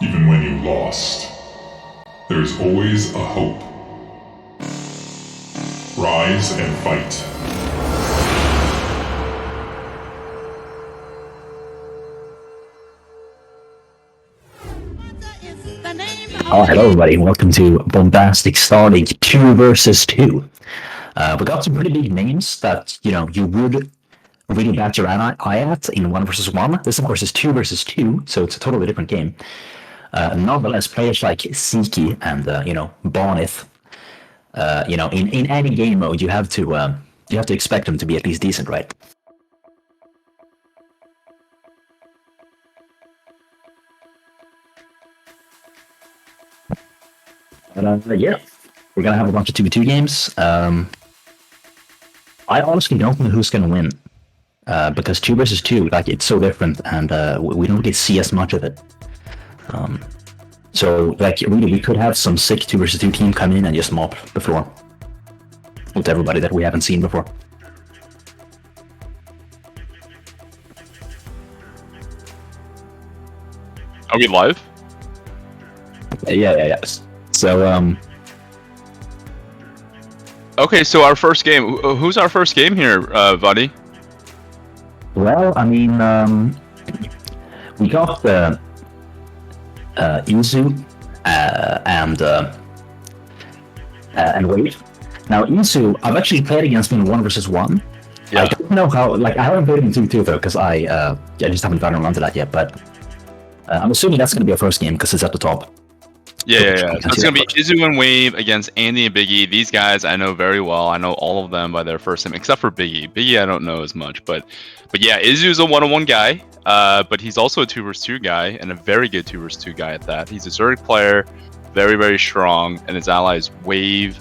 even when you lost. There's always a hope. Rise and fight. Oh, hello everybody, and welcome to Bombastic Starleague 2 versus 2. We got some pretty big names that, you would really bat your eye at in 1 versus 1. This, of course, is 2 versus 2, so it's a totally different game. Nonetheless, players like Ziki and, Bonith, in any game mode, you have to expect them to be at least decent, right? Yeah, we're gonna have a bunch of 2v2 games. I honestly don't know who's gonna win, because 2 versus 2, like, it's so different, and we don't really see as much of it. So, like, really, we could have some sick 2 versus 2 team come in and just mop the floor with everybody that we haven't seen before. Are we live? Yeah. So, Okay, so our first game. Who's our first game here, vOddy? well, I mean, we got Izu and Wade. Now, Izu, I've actually played against him in 1 versus 1. Yeah. I don't know how, like, I haven't played him in 2v2 though, because I just haven't gotten around to that yet, but I'm assuming that's going to be our first game because it's at the top. Yeah. So it's gonna be Izu and Wave against Andy and Biggy. These guys I know very well. I know all of them by their first name, except for Biggy. Biggy I don't know as much, but yeah, Izu's a 1-on-1 guy, but he's also a 2 versus 2 guy, and a very good 2 versus 2 guy at that. He's a Zerg player, very, very strong, and his ally is Wave,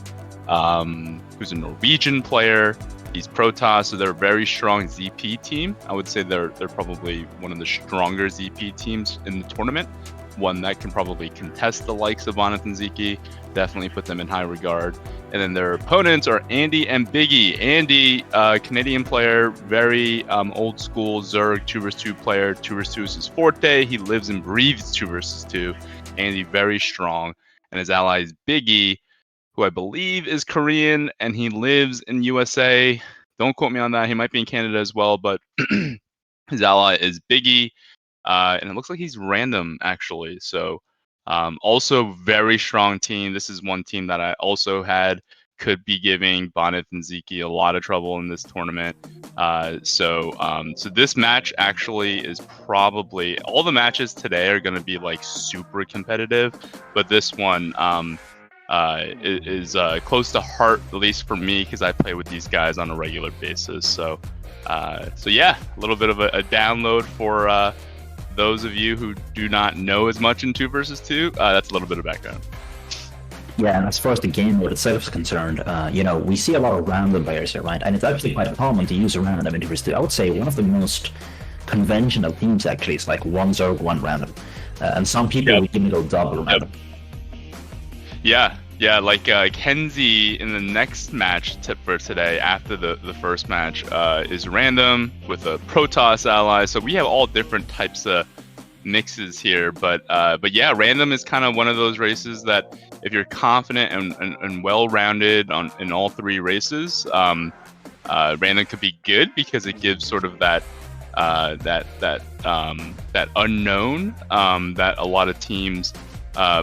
who's a Norwegian player. He's Protoss, so they're a very strong ZP team. I would say they're probably one of the stronger ZP teams in the tournament. One that can probably contest the likes of Bonith and Ziki. Definitely put them in high regard. And then their opponents are Andy and Biggy. Andy, Canadian player, very old school Zerg 2 versus 2 player. 2 versus 2 is his forte. He lives and breathes 2 versus 2. Andy, very strong. And his ally is Biggy, who I believe is Korean, and he lives in USA. Don't quote me on that. He might be in Canada as well, but his ally is Biggy. And it looks like he's random, actually. So also very strong team. This is one team that I also had could be giving Bonith and Ziki a lot of trouble in this tournament. So this match actually is probably, all the matches today are going to be like super competitive, but this one is close to heart, at least for me, because I play with these guys on a regular basis. So yeah, a little bit of a download for those of you who do not know as much in 2 versus 2. That's a little bit of background. Yeah, and as far as the game mode itself is concerned, we see a lot of random players here, right? And it's actually quite common to use a random in 2 versus 2. I would say one of the most conventional teams actually is like 1 Zerg, 1 random. And some people would even go double random. Yeah, like Kenzie in the next match tip for today after the first match is random with a Protoss ally. So we have all different types of mixes here, but yeah, random is kind of one of those races that if you're confident and well-rounded in all 3 races, random could be good because it gives sort of that unknown that a lot of teams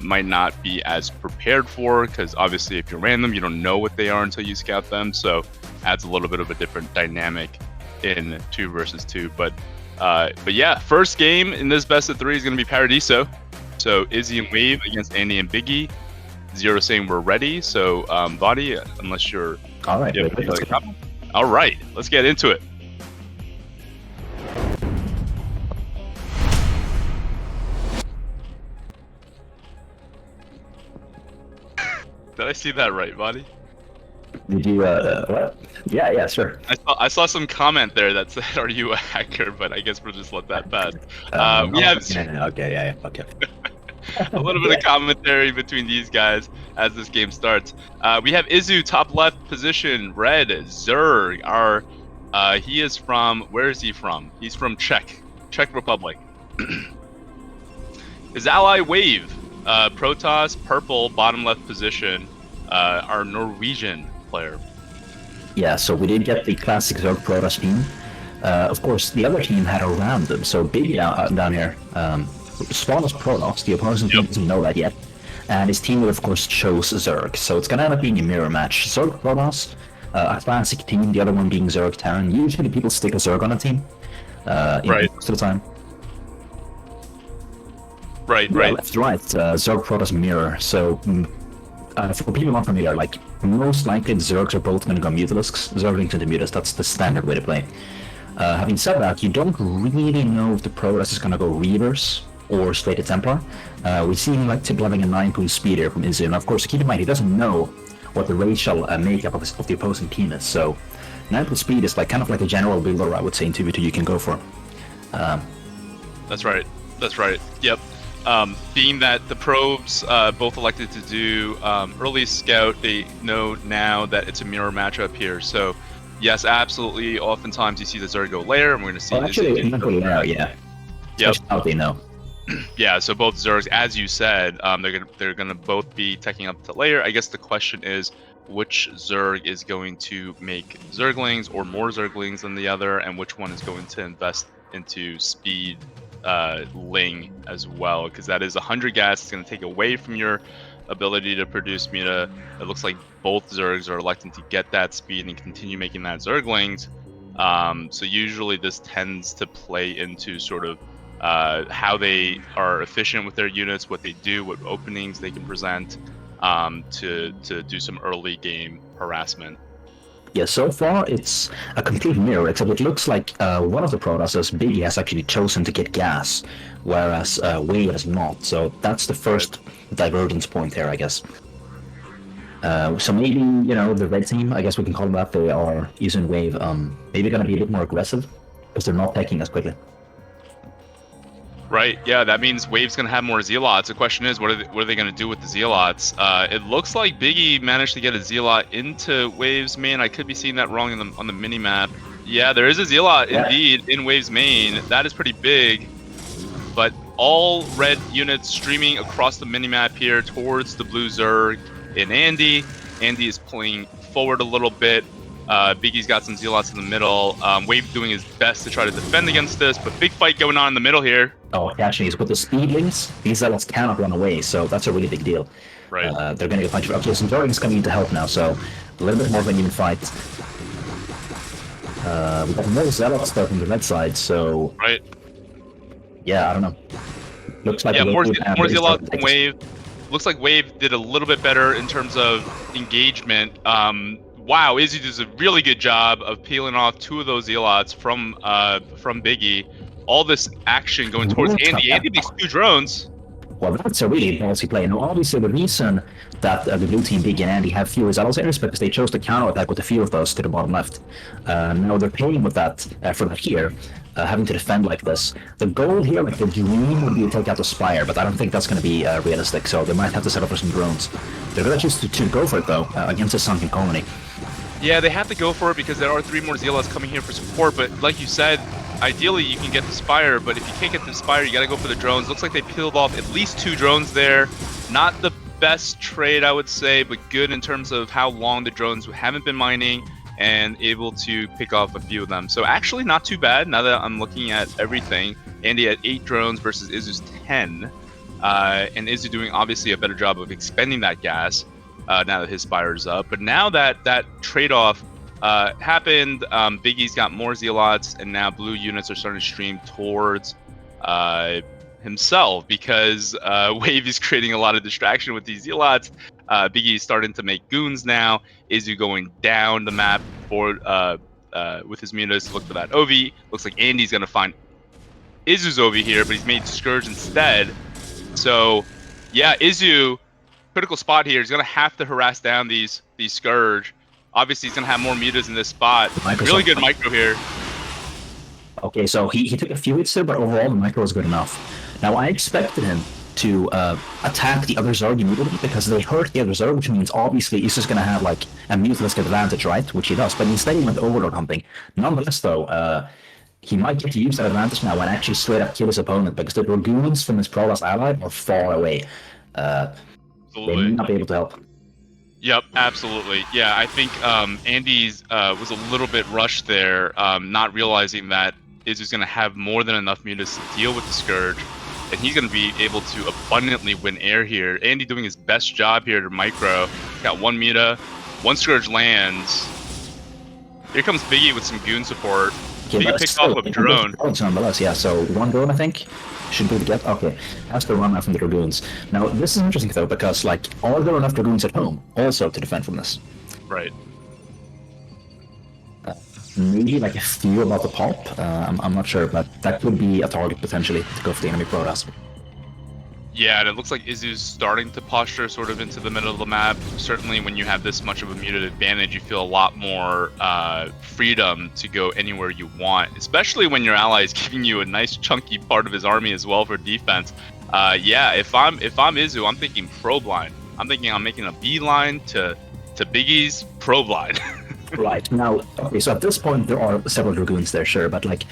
might not be as prepared for, because obviously if you're random, you don't know what they are until you scout them. So adds a little bit of a different dynamic in 2 versus 2. But yeah, first game in this best of 3 is going to be Paradiso. So Izzy and Wave against Andy and Biggy. Zero saying we're ready. So vOddy, unless you're all right. All right, let's get into it. Did I see that right, vOddy? Did you, what? Yeah, sure. I saw some comment there that said, "Are you a hacker?" But I guess we'll just let that pass. We have okay. a little bit of commentary between these guys as this game starts. We have Izu, top left position, red, Zerg. He is from, where is he from? He's from Czech Republic. His ally Wave, Protoss, purple, bottom left position, our Norwegian player. Yeah, so we did get the classic Zerg Protoss team. Of course, the other team had a random, so Biggy down here spawned as Protoss. The opposing team doesn't know that yet. And his team, of course, chose Zerg. So it's going to end up being a mirror match. Zerg Protoss, a classic team, the other one being Zerg Terran. Usually people stick a Zerg on a team. Right. Most of the time. Right, Yeah, right. left, right. Zerg Protoss mirror. So for people not familiar, like most likely the Zergs are both going to go Mutalisks. Zerglings into Mutas. That's the standard way to play. Having said that, you don't really know if the Protoss is going to go Reavers or Slated Templar. We see him like tip leveling a 9 speed here from Izu, and of course keep in mind he doesn't know what the racial makeup of the opposing team is. So 9 speed is like kind of like a general builder, I would say, in 2v2 you can go for. That's right. That's right. Yep. Being that the probes both elected to do early scout, they know now that it's a mirror matchup here. So yes, absolutely. Oftentimes you see the Zerg go layer, and we're going to see. Oh, actually, not going layer, yeah. Yep. How they know. Yeah, so both Zergs, as you said, they're gonna both be teching up to layer. I guess the question is, which Zerg is going to make Zerglings or more Zerglings than the other, and which one is going to invest into speed Ling as well, because that is 100 gas. It's going to take away from your ability to produce Muta. It looks like both Zergs are electing to get that speed and continue making that Zerglings. So usually this tends to play into sort of how they are efficient with their units, what they do, what openings they can present to do some early game harassment. Yeah, so far it's a complete mirror, except it looks like one of the Protosses, Biggy, has actually chosen to get gas, whereas Wave has not. So that's the first divergence point there, I guess. So maybe, you know, the red team, I guess we can call them that, they are using Wave, maybe going to be a bit more aggressive, because they're not taking as quickly. Right, yeah, that means Wave's going to have more Zealots. The question is, what are they going to do with the Zealots? It looks like Biggy managed to get a Zealot into Wave's main. I could be seeing that wrong on the mini-map. Yeah, there is a Zealot, indeed, in Wave's main. That is pretty big. But all red units streaming across the mini-map here towards the blue Zerg and Andy. Andy is pulling forward a little bit. Biggy's got some Zealots in the middle. Wave doing his best to try to defend against this, but big fight going on in the middle here. Oh, actually, with the speedlings, these Zealots cannot run away, so that's a really big deal. Right. They're going to get a bunch of... Okay, so Jordan's coming in to help now, so a little bit more of an even fight. We got more Zealots though from the red side, so... Right. Yeah, I don't know. Looks like... Yeah, more Zealots from Wave. Looks like Wave did a little bit better in terms of engagement. Wow, Izzy does a really good job of peeling off two of those Zealots from Biggy. All this action going towards Andy. Andy makes 2 drones. Well, that's a really ballsy play. Now, obviously, the reason that the blue team, Biggy and Andy, have fewer Zealots is because they chose to counterattack with a few of those to the bottom left. Now, they're paying with that for that here, having to defend like this. The goal here, like the dream, would be to take out the Spire, but I don't think that's going to be realistic, so they might have to set up for some drones. They're going to choose to go for it, though, against a sunken colony. Yeah, they have to go for it because there are 3 more Zealots coming here for support, but like you said, ideally you can get the Spire, but if you can't get the Spire, you gotta go for the drones. Looks like they peeled off at least 2 drones there. Not the best trade, I would say, but good in terms of how long the drones haven't been mining and able to pick off a few of them. So actually not too bad now that I'm looking at everything. Andy had 8 drones versus Izu's 10. And Izu doing obviously a better job of expending that gas. Now that his Spire is up, but now that that trade-off happened, Biggy's got more Zealots, and now blue units are starting to stream towards himself because Wave is creating a lot of distraction with these Zealots. Biggy's starting to make goons now. Izu going down the map for with his mutas to look for that Ovi. Looks like Andy's gonna find Izu's Ovi here, but he's made Scourge instead. So yeah, Izu. Critical spot here. He's gonna have to harass down these Scourge. Obviously, he's gonna have more mutas in this spot. Really good micro here. Okay, so he took a few hits there, but overall the micro was good enough. Now I expected him to attack the other Zerg immediately because they hurt the other Zerg, which means obviously he's just gonna have like a mutalisk advantage, right? Which he does, but instead he went Overlord humping. Nonetheless, though, he might get to use that advantage now and actually straight up kill his opponent because the Dragoons from his Protoss ally are far away. They may not be able to help. Yep, absolutely. Yeah, I think Andy's was a little bit rushed there, not realizing that Izu's going to have more than enough mutas to deal with the Scourge, and he's going to be able to abundantly win air here. Andy doing his best job here to micro. Got one muta, one Scourge lands. Here comes Biggy with some goon support. Okay, Biggy picks off a drone. Yeah, so one drone, I think, should be able to get. Okay, has to run out from the Dragoons. Now, this is interesting, though, because, like, are there enough Dragoons at home also to defend from this? Right. Maybe, like, a few about the pop. I'm not sure, but that could be a target, potentially, to go for the enemy Protoss. Yeah, and it looks like Izu's starting to posture sort of into the middle of the map. Certainly when you have this much of a muted advantage, you feel a lot more freedom to go anywhere you want, especially when your ally is giving you a nice chunky part of his army as well for defense. Yeah, if I'm Izu, I'm thinking probe line. I'm thinking I'm making a beeline to Biggy's probe line. Right, now, okay, so at this point there are several Dragoons there, sure, but like,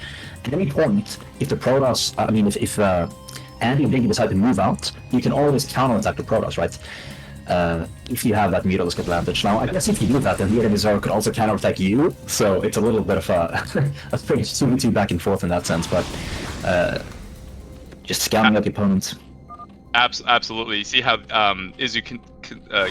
at any point, if the Protoss, I mean, if Andy and Biggy decide to move out, you can always counterattack the Protoss, right? If you have that mutalisk advantage. Now, I guess if you do that, then the enemy Zero could also counterattack you, so it's a little bit of a pretty 2v2 back and forth in that sense, but just scamming out the opponents. Absolutely. You see how Izu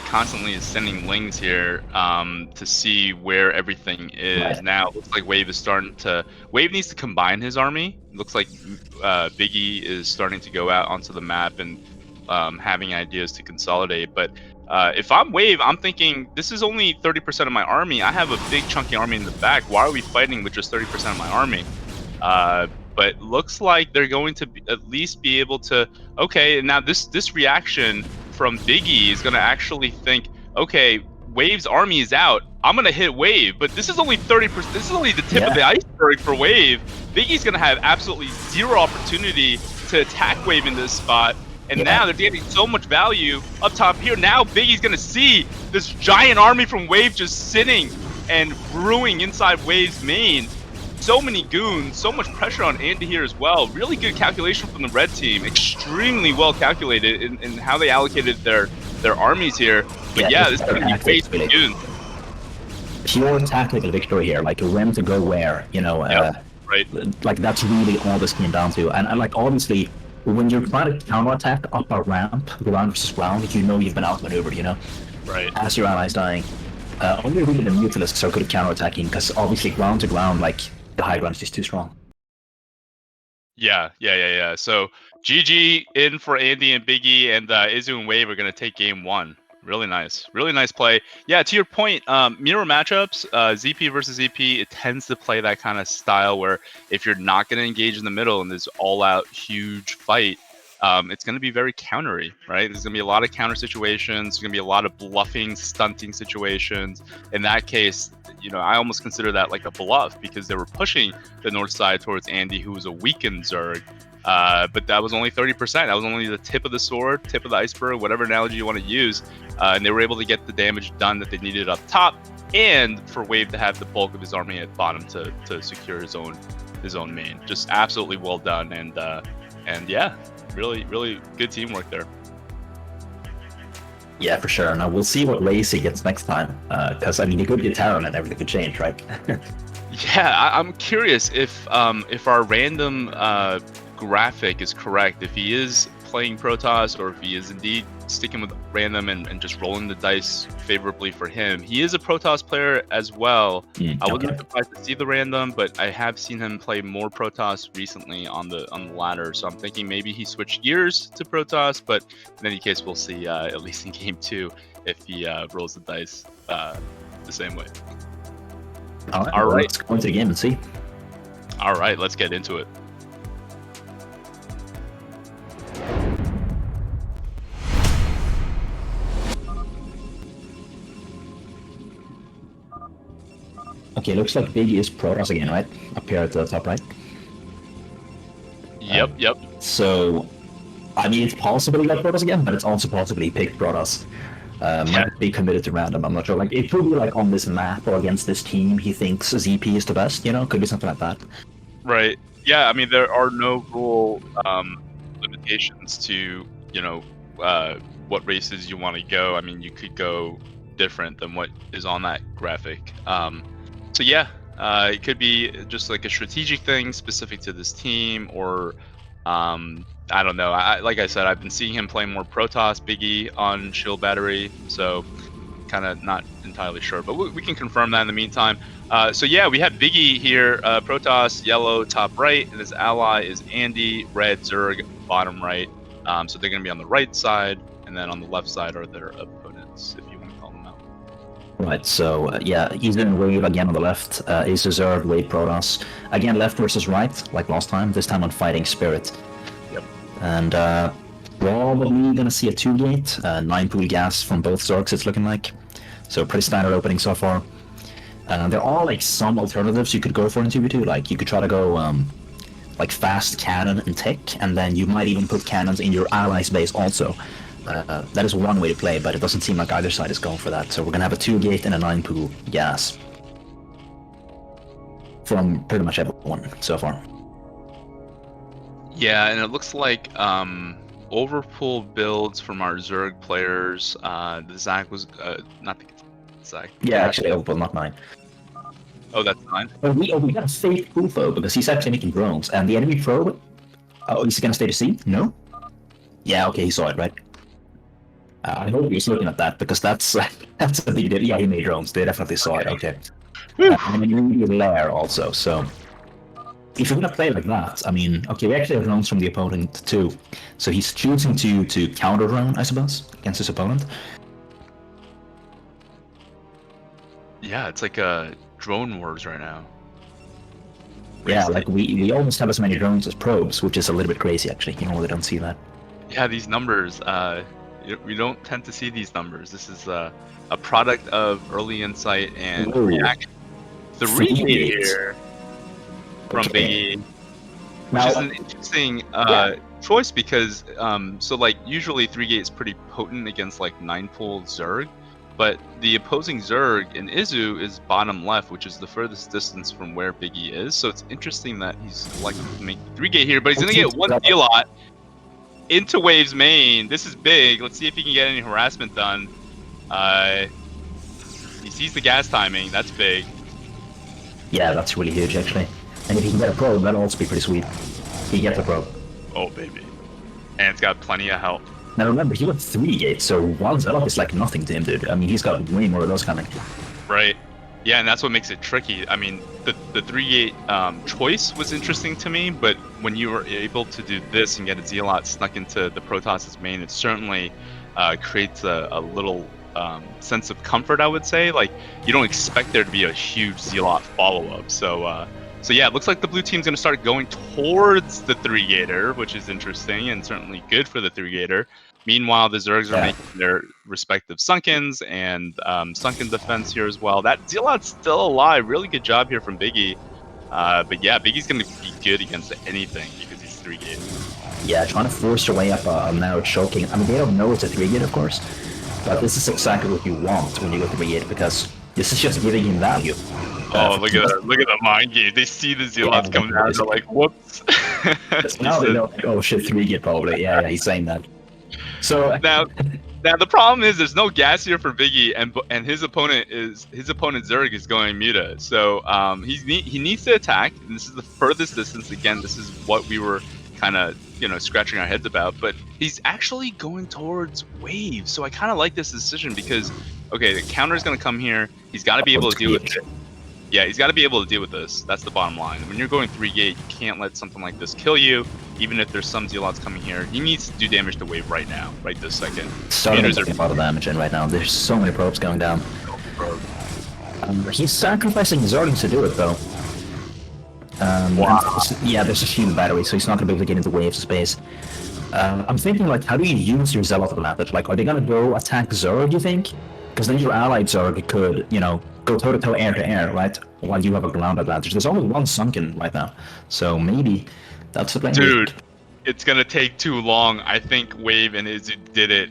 constantly is sending lings here to see where everything is. Right. Now it looks like Wave is starting to... Wave needs to combine his army. It looks like Biggy is starting to go out onto the map and having ideas to consolidate. But if I'm Wave, I'm thinking, this is only 30% of my army. I have a big chunky army in the back. Why are we fighting with just 30% of my army? But looks like they're going to at least be able to... Okay, now this reaction from Biggy is going to actually think, okay, Wave's army is out. I'm going to hit Wave, but this is only 30%. This is only the tip of the iceberg for Wave. Biggy's going to have absolutely zero opportunity to attack Wave in this spot. And now they're getting so much value up top here. Now Biggy's going to see this giant army from Wave just sitting and brewing inside Wave's main. So many goons, so much pressure on Andy here as well. Really good calculation from the red team. Extremely well calculated in how they allocated their armies here. But yeah, this is going to be way too goons. Pure tactical victory here, like when to go where, you know. Right. Like that's really all this came down to. And like obviously, when you're trying to counterattack up a ramp, ground versus ground, you know you've been outmaneuvered, you know. Right. As your allies dying. Only really the Mutalisks are good at counterattacking because obviously ground to ground, like the high ground is just too strong. Yeah. So GG in for Andy and Biggy, and Izu and Wave are going to take game one. Really nice play. Yeah, to your point, mirror matchups, ZP versus ZP, it tends to play that kind of style where if you're not going to engage in the middle in this all-out huge fight, it's going to be very countery, right? There's going to be a lot of counter situations. There's going to be a lot of bluffing, stunting situations. In that case, you know, I almost consider that like a bluff because they were pushing the north side towards Andy, who was a weakened Zerg. But that was only 30%. That was only the tip of the sword, tip of the iceberg, whatever analogy you want to use. And they were able to get the damage done that they needed up top, and for Wave to have the bulk of his army at bottom to secure his own main. Just absolutely well done, and yeah, really good teamwork there. Yeah, for sure. Now we'll see what race he gets next time, because I mean he could get Terran and everything could change, right? Yeah, I'm curious if our random graphic is correct, if he is playing Protoss or if he is indeed sticking with random and just rolling the dice favorably for him. He is a Protoss player as well. I wasn't surprised to see the random, but I have seen him play more Protoss recently on the ladder, so I'm thinking maybe he switched gears to Protoss, but in any case we'll see at least in game 2 if he rolls the dice the same way. All right, let's go into the game and see. All right, let's get into it. Okay, looks like Biggy is Protoss again, right? Up here at the top right. Yep. So, I mean, it's possible he got Protoss again, but it's also possible he picked Protoss. Might be committed to random, I'm not sure. Like, it could be like on this map or against this team, he thinks ZP is the best, you know? Could be something like that. Right. Yeah, I mean, there are no rule limitations to, what races you want to go. I mean, you could go different than what is on that graphic. So yeah, it could be just like a strategic thing specific to this team, or I don't know. Like I said, I've been seeing him play more Protoss, Biggie on Shield Battery, so kind of not entirely sure, but we can confirm that in the meantime. So yeah, we have Biggie here, Protoss, yellow, top right, and his ally is Andy, red, Zerg, bottom right. So they're going to be on the right side, and then on the left side are their opponents, if you want to call them out. Right, so yeah, Ethan and Wave again on the left, Ace Reserve, Wave Protoss. Again, left versus right, like last time, this time on Fighting Spirit. Yep. And probably gonna see a 2-gate, 9-pool gas from both Zergs, it's looking like. So pretty standard opening so far. There are like some alternatives you could go for in 2v2, like you could try to go like fast cannon and tech, and then you might even put cannons in your allies base also. That is one way to play, but it doesn't seem like either side is going for that. So we're gonna have a 2-gate and a 9-pool gas from pretty much everyone so far. Yeah, and it looks like overpool builds from our Zerg players. The Zach was not the Zach. Yeah, actually overpool, not mine. Oh, that's fine. We got a fake UFO because he's actually making drones, and the enemy probe. Oh, is he gonna stay to see? No. Yeah, okay, he saw it, right? I hope he's looking at that because that's that's a big deal. Yeah, he made drones. They definitely saw it. Okay. And then you need a lair also. So if you're gonna play like that, I mean, okay, we actually have drones from the opponent too. So he's choosing to counter drone, I suppose, against his opponent. Yeah, it's like drone wars right now. Yeah, like we almost have as many drones as probes, which is a little bit crazy actually. You normally don't see that. Yeah, these numbers. We don't tend to see these numbers. This is a product of early insight and reaction. The remake here from Biggy, which is an interesting choice because so like usually 3-gate is pretty potent against like 9-pool Zerg, but the opposing Zerg in Izu is bottom left, which is the furthest distance from where Biggy is. So it's interesting that he's selected to make 3-gate here, but he's gonna get one Zealot into Wave's main. This is big. Let's see if he can get any harassment done. He sees the gas timing. That's big. Yeah, that's really huge actually. And if he can get a probe, that'll also be pretty sweet. He gets a probe. Oh baby. And it's got plenty of help. Now remember, he went 3 gates, so one Zealot is like nothing to him, dude. I mean, he's got way more of those coming. Right. Yeah, and that's what makes it tricky. I mean, the 3-gate choice was interesting to me, but when you were able to do this and get a Zealot snuck into the Protoss's main, it certainly creates a little sense of comfort, I would say. Like, you don't expect there to be a huge Zealot follow-up. So yeah, it looks like the blue team's going to start going towards the 3-gater, which is interesting and certainly good for the 3-gater. Meanwhile, the Zergs are making their respective Sunkens and Sunken defense here as well. That Zealot's still alive. Really good job here from Biggy. But yeah, Biggy's going to be good against anything because he's 3-gate. Yeah, trying to force your way up a narrow choking. I mean, they don't know it's a 3-gate, of course, but this is exactly what you want when you go 3-gate because this is just giving him value. Oh, look at the mind game. They see the Zealots coming down. They're like, whoops. Now they know, like, oh shit, 3-gate probably. Yeah, he's saying that. So now the problem is there's no gas here for Biggy, and his opponent Zerg is going Muta. So he needs to attack, and this is the furthest distance. Again, this is what we were kind of scratching our heads about. But he's actually going towards Wave. So I kind of like this decision because okay, the counter is going to come here. He's got to be able to deal with it. Yeah, he's got to be able to deal with this. That's the bottom line. When you're going 3-gate, you can't let something like this kill you, even if there's some Zealots coming here. He needs to do damage to Wave right now, right this second. Starting a lot of damage in right now. There's so many probes going down. He's sacrificing Zerglings to do it, though. Wow. Yeah, there's a shield battery, so he's not going to be able to get into Wave's space. I'm thinking, like, how do you use your Zealot advantage? Like, are they going to go attack Zerg, you think? Because then your allied Zerg could, go toe-to-toe, air-to-air, right? While you have a ground advantage. There's only one Sunken right now. So maybe that's the plan. Dude, it's going to take too long. I think Wave and Izu did it.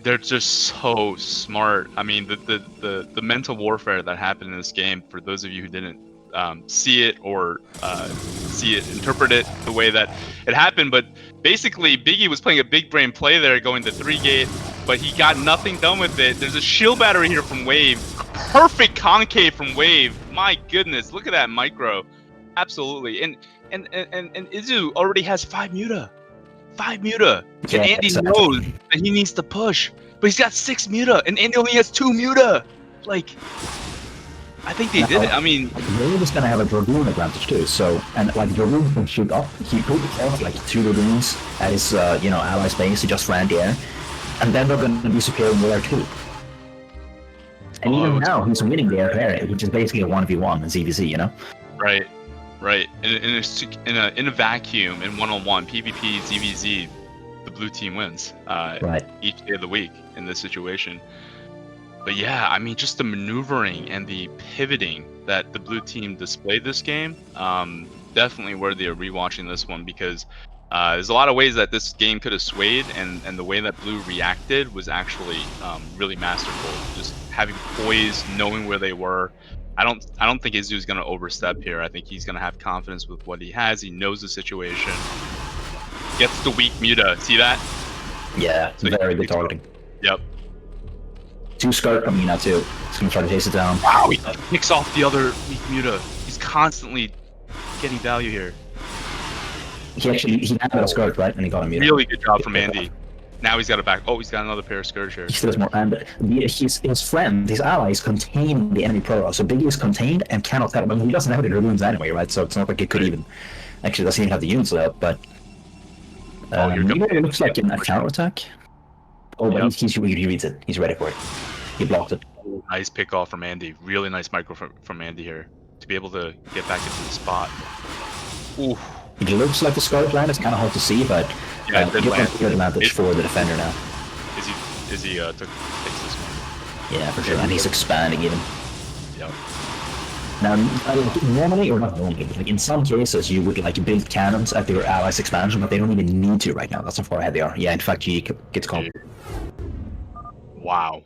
They're just so smart. I mean, the mental warfare that happened in this game, for those of you who didn't see it or interpret it the way that it happened. But basically, Biggy was playing a big brain play there, going to 3-gate, but he got nothing done with it. There's a shield battery here from Wave. Perfect concave from Wave. My goodness, look at that micro. Absolutely. And Izu already has 5 muta. 5 muta. And Yeah, Andy exactly. knows that he needs to push. But he's got 6 muta, and Andy only has 2 muta. Like, I think they did it. I mean, Wave is gonna have a Dragoon advantage too. So, and like Dragoon can shoot up. He could have like 2 Dragoons at his ally's base. He just ran the air, and then they're gonna be superior in the air too. And even now, he's winning the air pair, which is basically a 1v1 in ZVZ, you know? right. In a vacuum, in one-on-one, PvP, ZVZ, the blue team wins Right. each day of the week in this situation. But yeah, I mean, just the maneuvering and the pivoting that the blue team displayed this game, definitely worthy of rewatching this one, because there's a lot of ways that this game could have swayed, and the way that blue reacted was actually really masterful. Just having poise, knowing where they were. I don't think Izu's gonna overstep here. I think he's gonna have confidence with what he has. He knows the situation. Gets the weak muta. See that? Yeah, So very good targeting. Yep. 2 Skirt coming in now too. He's gonna try to chase it down. Wow, he picks off the other weak muta. He's constantly getting value here. He had a Skirt, right? And he got a muta. Really good job from Andy. Now he's got a back. Oh, he's got another pair of Scourge here. He still has more, and his friend, his allies contain the enemy pro. So Biggy is contained and cannot help. I mean, he doesn't have any Dragoons anyway, right? So it's not like it could even actually doesn't even have the units out. But it looks like a counter attack. Oh, but he reads it. He's ready for it. He blocked it. Nice pick off from Andy. Really nice micro from Andy here to be able to get back into the spot. Ooh. It looks like the Scarlet land. It's kind of hard to see, but Yeah, it did land. good advantage for the defender now. Izzy takes this one. Yeah, for sure. And he's expanding even. Yep. Now, normally, or not normally, but like in some cases, you would like build cannons at your allies' expansion, but they don't even need to right now. That's how far ahead they are. Yeah, in fact, he gets called. Wow.